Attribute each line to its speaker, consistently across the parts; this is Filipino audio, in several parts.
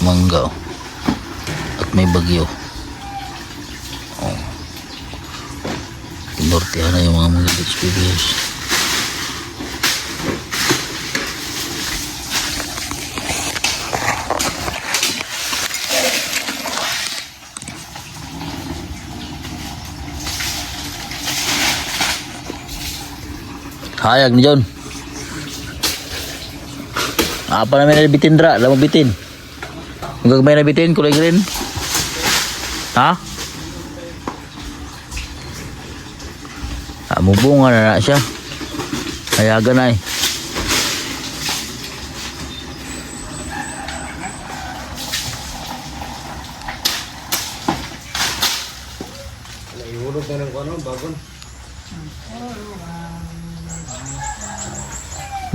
Speaker 1: mangga. At may bagyo. Oh. Inortihan na yung mga HPBs. Hayag ni John. Apa namin nabitin dra? Alam mo bitin? Ang gagmay na bitin, kulay green. Ha? Mubunga na siya. Hayagan na eh.
Speaker 2: Naiulog na ng ano, bagon.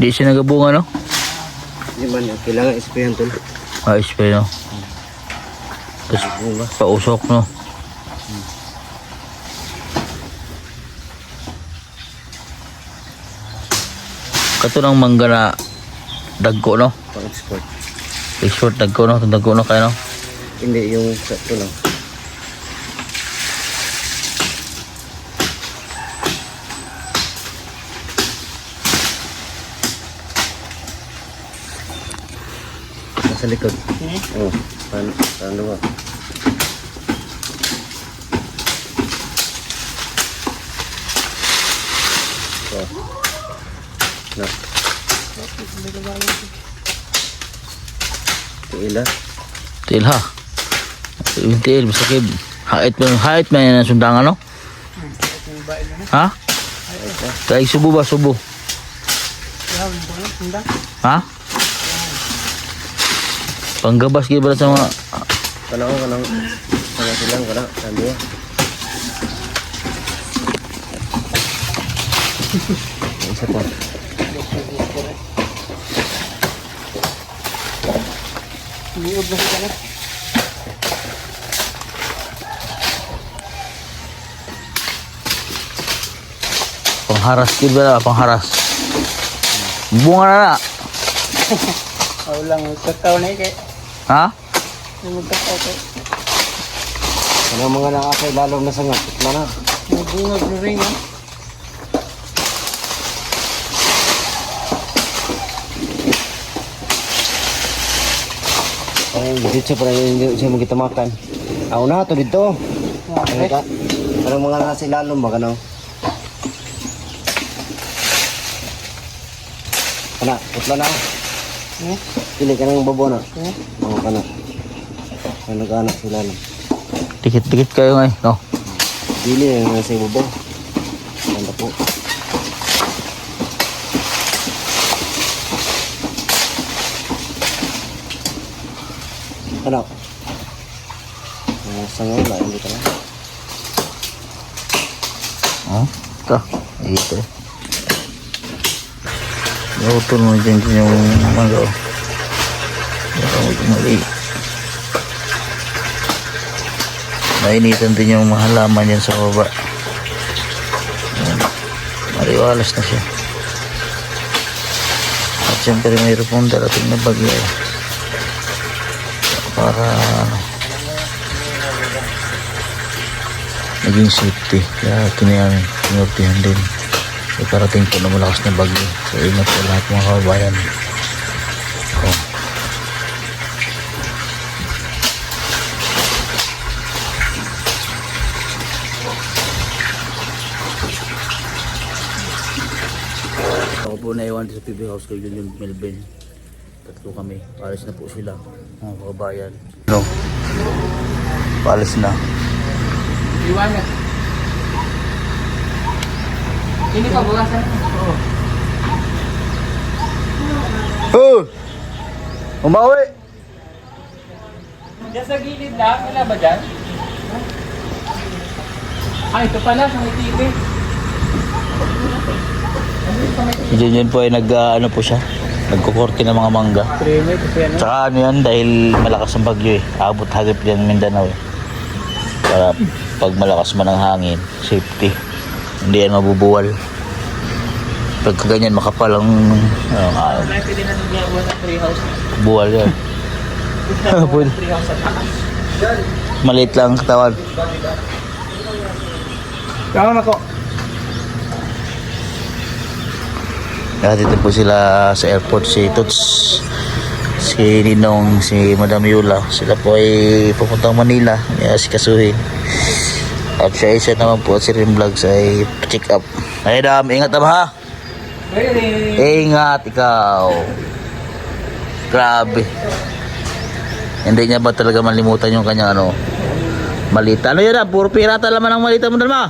Speaker 1: Di siya nagabunga, no?
Speaker 2: Hindi man, kailangan isprayan tol.
Speaker 1: Spray, no? Tapos pausok, no? Kato ng mangga na dagko, no?
Speaker 2: Pang-export.
Speaker 1: Export dagko, no? Dagko, no? Kaya, no?
Speaker 2: Hindi, yung ito lang. Nasa likod. Oo. Paano ba? Na. Tiila.
Speaker 1: Til, ha? Yung til, masakib. Hait man yan ang sundangan, no? Ha? Kaya subo ba? Subo? Ha? Panggabas kayo ba sa mga...
Speaker 2: Kanang. Sana silang, Sandi ya. Isa pa.
Speaker 3: Liog na siya.
Speaker 1: Pangharas kayo ba? Pangharas. Bunga na.
Speaker 3: Ako lang, magkakaw na ikay.
Speaker 1: Ha?
Speaker 3: Magkakaw ko.
Speaker 2: Kanang mga nakakay lalong nasangat. Itla na.
Speaker 3: Magbungag na rin, ha?
Speaker 2: Ay, dito pa rin hindi siya magkita makan. Ako na to dito. Kanang mga nasa ilalom ba kano? Kana, itla na. Pili ka ng babo na. Oo, kana. Kaya nag-anak sila lang.
Speaker 1: Dikit-dikit kayo ngayon, no?
Speaker 2: Pili yung nasa babo. Kanda po. Ano? Sangaw na, hindi ka na.
Speaker 1: Oh, ito. Ito. Luto mo dyan yung mangga. Mali. Nainitan din yung mga halaman dyan sa baba. Mariwalas na siya. At siyempre mayroon pong darating na bagyo. Para naging safety. Kaya tinurtihan din. So, parating po na malakas na bagyo. So ingat po lahat mga kababayan. Oh. Ako po naiwan sa PB House kay Julian Melvin. Tatlo kami. Palis na po sila mga kababayan. No. Palis na.
Speaker 3: Iwan na. Ini pa bukasan? Oo.
Speaker 1: Oh! Umawi!
Speaker 3: Diyan sa gilid lang, wala ba dyan? Ah, ito pala, sa may TV.
Speaker 1: Si Junjun po ay ano po siya, nagkukorte ng mga mangga.
Speaker 3: Prime, kasi ano?
Speaker 1: Tsaka ano yan, dahil malakas ang bagyo eh. Abot hagip yan Mindanao eh. Para pag malakas man ang hangin, safety. Hindi yan mabubuwal. Pagka ganyan makapal ang
Speaker 3: Pwede na nagagawa ng tree house.
Speaker 1: buwal yan. Pwede. Maliit lang ang katawan.
Speaker 3: Kawan ako.
Speaker 1: Dito po sila sa airport, si Tots, si Ninong, si Madam Yula. Sila po ay pupuntang Manila, si Kasuhin. At siya isa naman po at si Rim Vlogs ay check up. Ay Dam, ingat na ba ha? Ingat ikaw. Grabe. Hindi niya ba talaga malimutan yung kanyang malita? Ano yun ha? Puro pirata laman ang malita mo dalawa.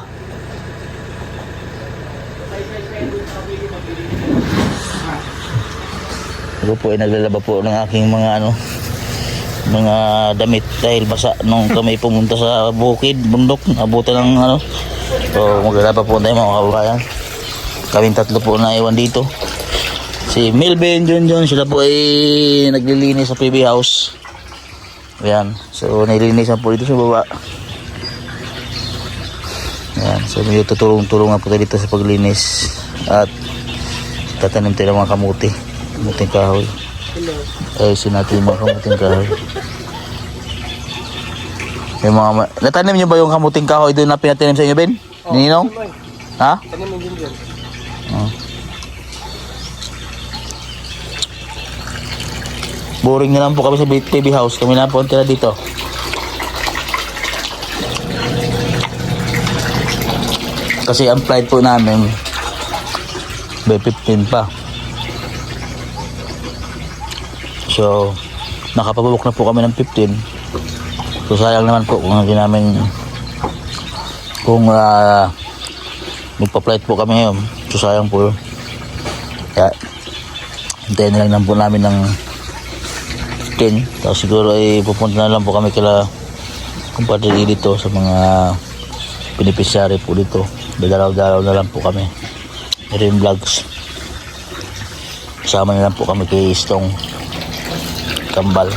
Speaker 1: Ako po ay naglalaba po ng aking mga damit dahil basa nung kami pumunta sa bukid, bundok, abutan ng so maglalaba po tayo mga kababayan. Kaming tatlo po na iwan dito. Si Melvin, John, sila po ay naglilinis sa PB house. Ayan, so nilinisan po dito sa baba. Ayan, so medyo tutulong-tulungan po tayo dito sa paglinis. At tatanim tayo ng mga kamuting kahoy. Ayusin natin yung mga kamuting kahoy. Yung natanim nyo ba yung kamuting kahoy doon na pinatanim sa inyo, Ben? Ninong? Ha?
Speaker 3: Tanim mo din dyan.
Speaker 1: Boring na lang po kami sa PB house. Kami lang po ang tira dito. Kasi ang flight po namin by 15 pa. So nakapabubok na po kami ng 15. So sayang naman po kung hindi namin magpa-flight po kami ngayon. So sayang po. Kaya hintayin na lang po namin ng 10. Tapos siguro ay pupunta na lang po kami kila kumpadre dito sa mga beneficiary po dito. Dalaw-dalaw na lang po kami. Rim Vlogs. Kasama na lang po kami kay Stong Kambal.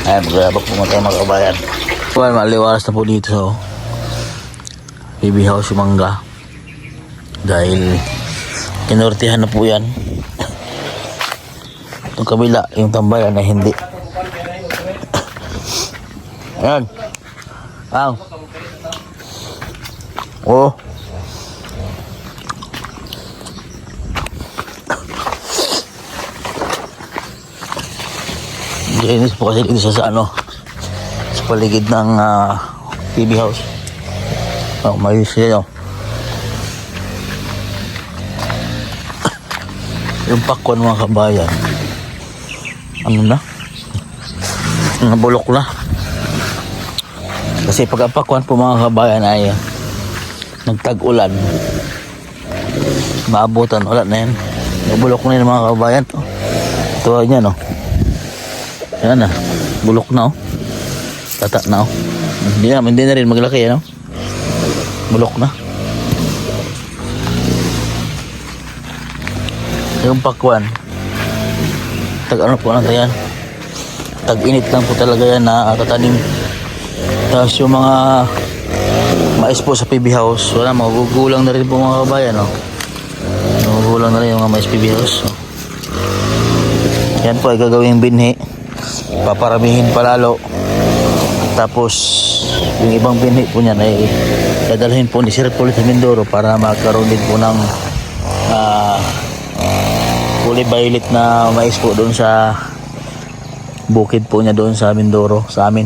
Speaker 1: Ayan, maglalabak po mga tayo mga kabayan. Well, maliwalas na po dito so PB house yung mangga. Dahil kinortihan na po yan. Itong kabila, yung tambayan na hindi. Ayan. Oh. Linis po kasi dito sa sa paligid ng PB house. Mayos siya. Yung pakwan mga kabayan. Nabulok na. Kasi pag pakwan po mga kabayan ay nagtag-ulan. Maabutan, wala na yan. Nabulok na yan mga kabayan. Ito niya Yan na, bulok na Tata na Hindi na rin maglaki Bulok na. Yung pakwan po natin yan. Tag-init lang po talaga yan na tatanim. Tapos yung mga mais po sa PB house, wala, magugulang na rin po mga kabayan magugulang na rin yung mga mais PB house Yan po ay gagawing binhi. Paparamihin palalo. Tapos yung ibang binhi po niyan ay dadalhin po ni Sir Paul sa Mindoro para magkaroon din po ng fully violet na mais po doon sa bukid po niya doon sa Mindoro sa amin.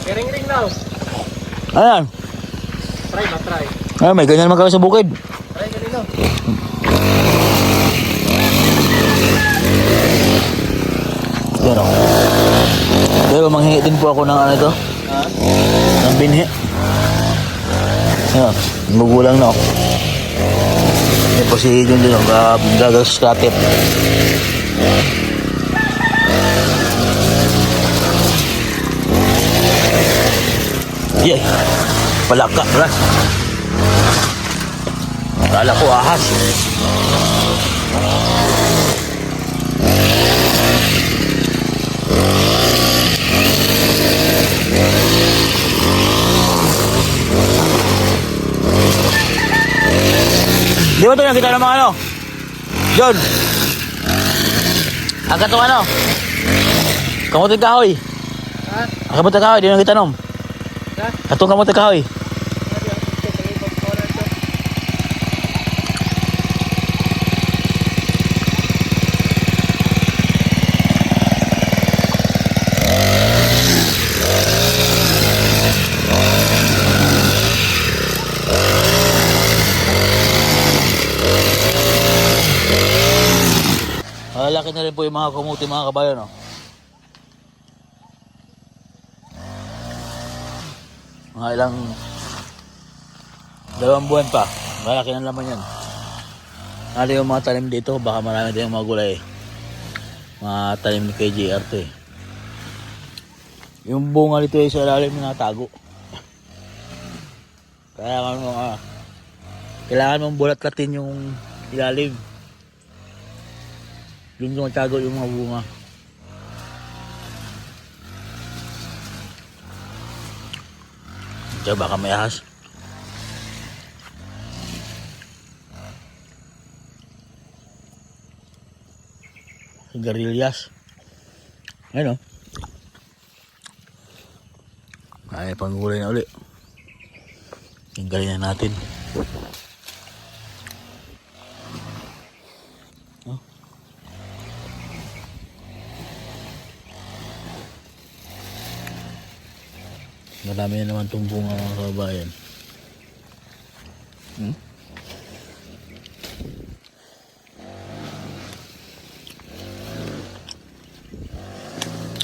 Speaker 3: Ring now.
Speaker 1: Ayan.
Speaker 3: Try.
Speaker 1: May ganyan naman kami sa bukid.
Speaker 3: Try ganito.
Speaker 1: Yan Pero manghingi din po ako ng ito. Ng binhi. Yan. Magulang na Yan po si John dun. Gagas katip. Yay. Palaka. Akala ko ahas. Di ba ito nakita ng mga John? Ang katong Kamuting kahoy.
Speaker 3: Ha?
Speaker 1: Kamuting kahoy, di na kita nom.
Speaker 3: Ha?
Speaker 1: Katong kamuting kahoy. Malaki na rin po yung mga kamuti mga kabayan, no? Mga ilang 2 buwan pa. Malaki na naman yan. Ano yung mga talim dito? Baka marami din yung mga gulay. Mga talim ni KJR to eh. Yung bunga dito ay sa ilalim na natago. Kaya kailangan mong bulat-latin yung ilalim. Doon yung matago yung mga bunga. Diyan baka may ahas. Sigarilyas. Ayun o. Ay, panggulay na uli. Tinggalin na natin. Marami na naman itong bunga mga kabayan.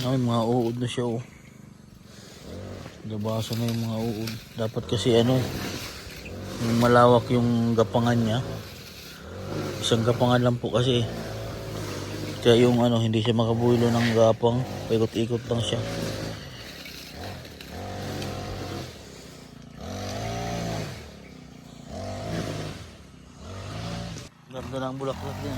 Speaker 1: Ay, mga uod na siya oh. Nabasa na yung mga uod. Dapat kasi yung malawak yung gapangan niya. Isang gapangan lang po kasi. Kaya yung hindi siya makabulo ng gapang. Paikot-ikot lang siya. Ganda ng bulaklak din.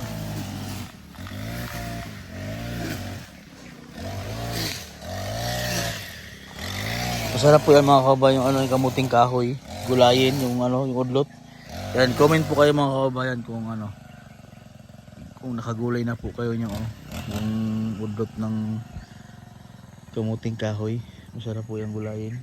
Speaker 1: Masarap po yan mga kabayan, yung kamuting kahoy, gulayin, yung udlot. Yan, comment po kayo mga kabayan kung nakagulay na po kayo yung udlot ng kamuting kahoy. Masarap po yung gulayin.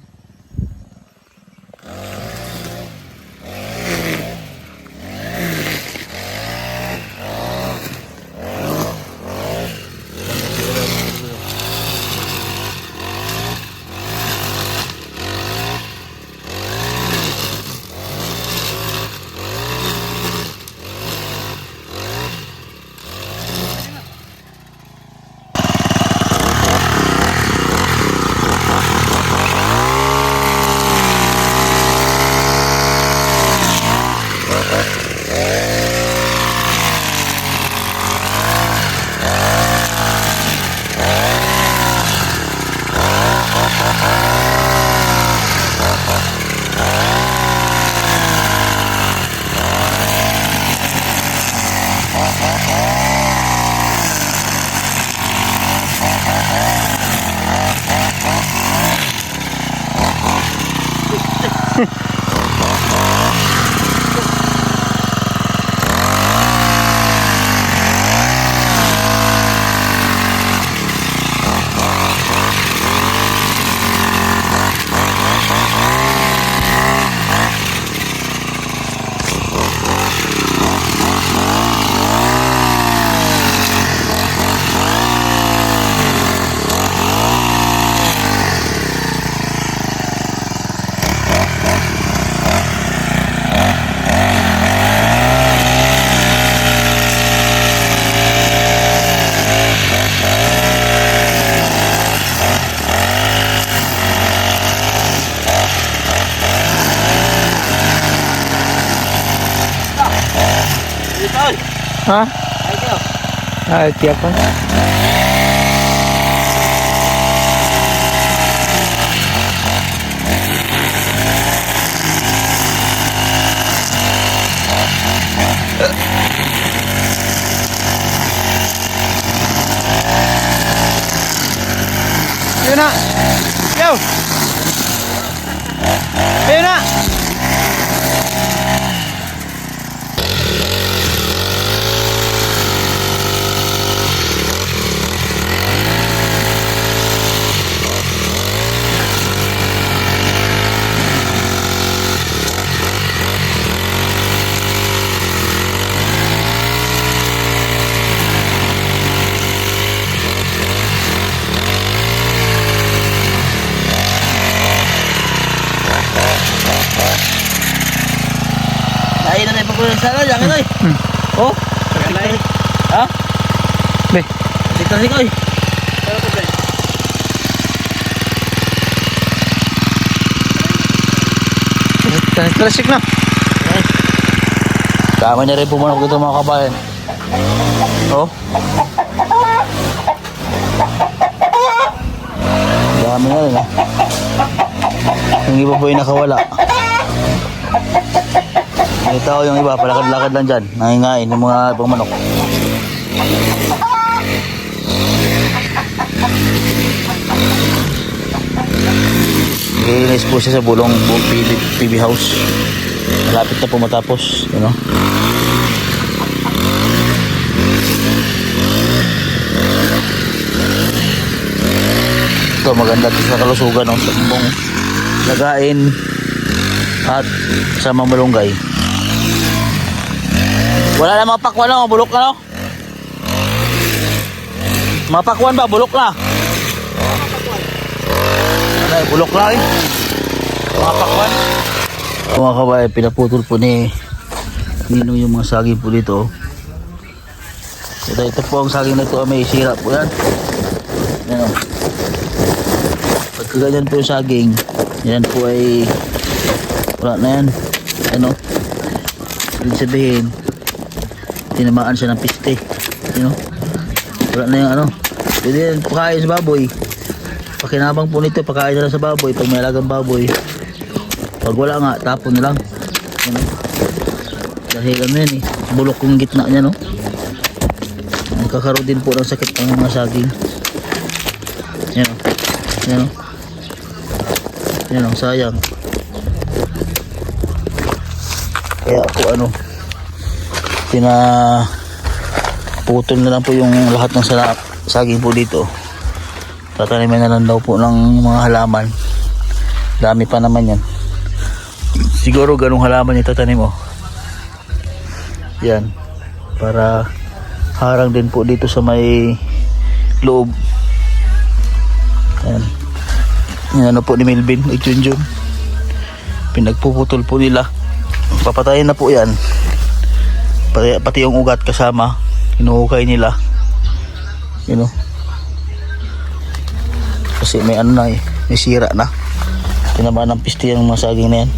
Speaker 3: Ha? Ay, tiyapan. Yun na! Yo! Yun na!
Speaker 1: Patayin na tayo pa ko yung sana. Diyan ka, Oh. Ha?
Speaker 3: Be.
Speaker 1: Dito si Koy.
Speaker 3: Klasik na.
Speaker 1: Tama niya rin pumanok dito mga kabayan. Oh. Dami na rin, Yung iba po yung nakawala. Ito yung iba, palakad-lakad lang dyan. Nangingain yung mga ibang manok. Nilinis po siya sa bulong PB house. Malapit na po matapos. You know? Ito maganda ito sa kalusugan ng tumbong lagain at sa mamalunggay. Wala na mga pakwan na, bulok na, no? Mga pakwan ba, bulok na? Ay, bulok na, mga pakwan. Mga kabay, pinaputol po ni Nino yung mga saging po dito. Ito po ang saging na ito, may sira po yan. Yan, pagka ganyan po yung saging, yan po ay wala na yan. Ano? Ibig sabihin, tinamaan siya ng piste. You know? Wala na yung ano. Pwede yan pakain sa baboy. Pakinabang po nito, pakain na lang sa baboy. Pag may alagang baboy, pag wala nga, tapon na lang. You know? Dahil ano yan bulok yung gitna niya, no? Nagkakaroon din po ng sakit ang mga saging. Yan o. Yan o. Yan o, sayang. Kaya po ano, pinaputol na lang po yung lahat ng saging po dito. Tatanimin na lang daw po ng mga halaman. Dami pa naman yan. Siguro ganung halaman yung tatanim mo. Yan. Para harang din po dito sa may loob. Yan. Yan ano po ni Melvin, Junjun. Pinagpuputol po nila. Papatayin na po yan. Pati yung ugat kasama. Hinuhukay nila. You know. Kasi may ano na may sira na. Tinamaan ng piste yung mga saging na yan.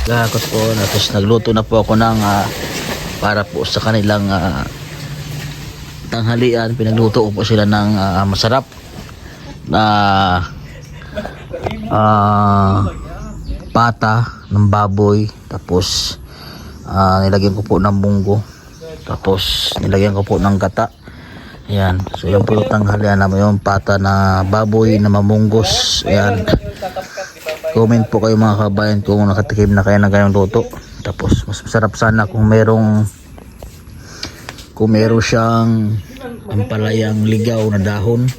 Speaker 1: Gakot po. Tapos nagluto na po ako ng para po sa kanilang tanghalian. Pinagluto po sila ng masarap na pata ng baboy. Tapos nilagyan ko po ng munggo. Tapos nilagyan ko po ng gata. Ayan. So yung po yung tanghalian naman, yung pata na baboy na mamunggos. Ayan. Comment po kayo mga kabayan kung nakatikim na kayo ng ganyang luto. Tapos mas masarap sana kung meron siyang ampalayang ligaw na dahon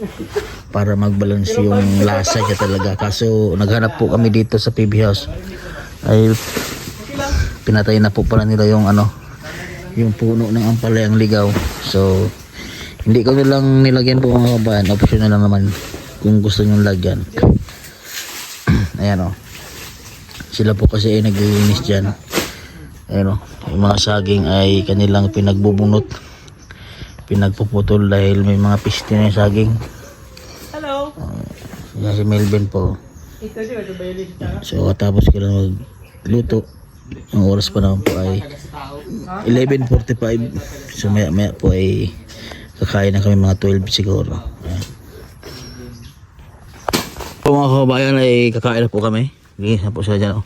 Speaker 1: para magbalance yung lasa niya talaga. Kaso naghanap po kami dito sa PB House ay pinatay na po pala nila yung yung puno ng ampalayang ligaw. So hindi ko nilang nilagyan po mga kabayan, option na lang naman kung gusto nyo lagyan. Ayan o, sila po kasi ay naglilinis dyan. Ayan o, yung mga saging ay kanilang pinagbubunot, pinagpuputol dahil may mga piste na yung saging.
Speaker 3: Hello.
Speaker 1: Yan si Melvin po. So katapos ko lang magluto. Ang oras pa naman po ay 11:45. So maya po ay kakain na kami mga 12 siguro. Ayan. Po mga kabayan ay kakain na po kami. Linis na po sila dyan.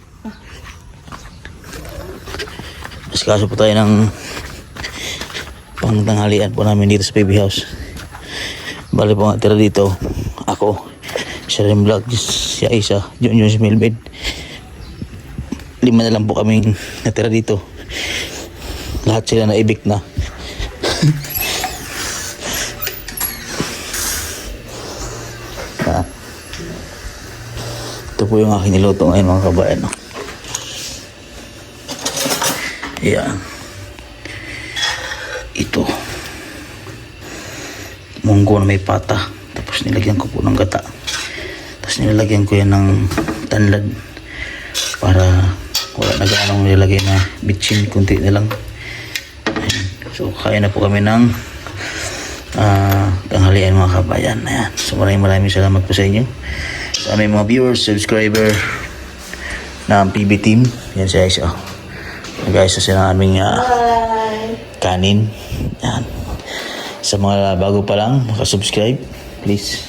Speaker 1: Mas kaso po tayo ng pangtanghalian po namin dito sa PB House. Bali po nga tira dito. Ako, si Rim Vlog, si Aisa, Junjun, si Melvin. 5 na lang po kaming natira dito. Lahat sila na-evict na. Ito po yung aking niluto ngayon mga kabayan. Ayan. Ito. Munggo na may pata. Tapos nilagyan ko po ng gata. Tapos nilagyan ko yan ng tanlad para wala na gaanong nilagay na bitchin, kunti na lang. Ayan. So kain na po kami ng tanghalian mga kabayan. Ayan. So maraming salamat po sa inyo, sa aming mga viewers, subscriber ng PB Team. Yan siya guys. Guys, sa ng aming kanin. Yan. Sa mga bago pa lang makasubscribe, please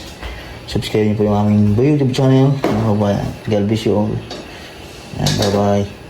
Speaker 1: subscribe niyo po yung aming YouTube channel. God bless you all. Bye bye.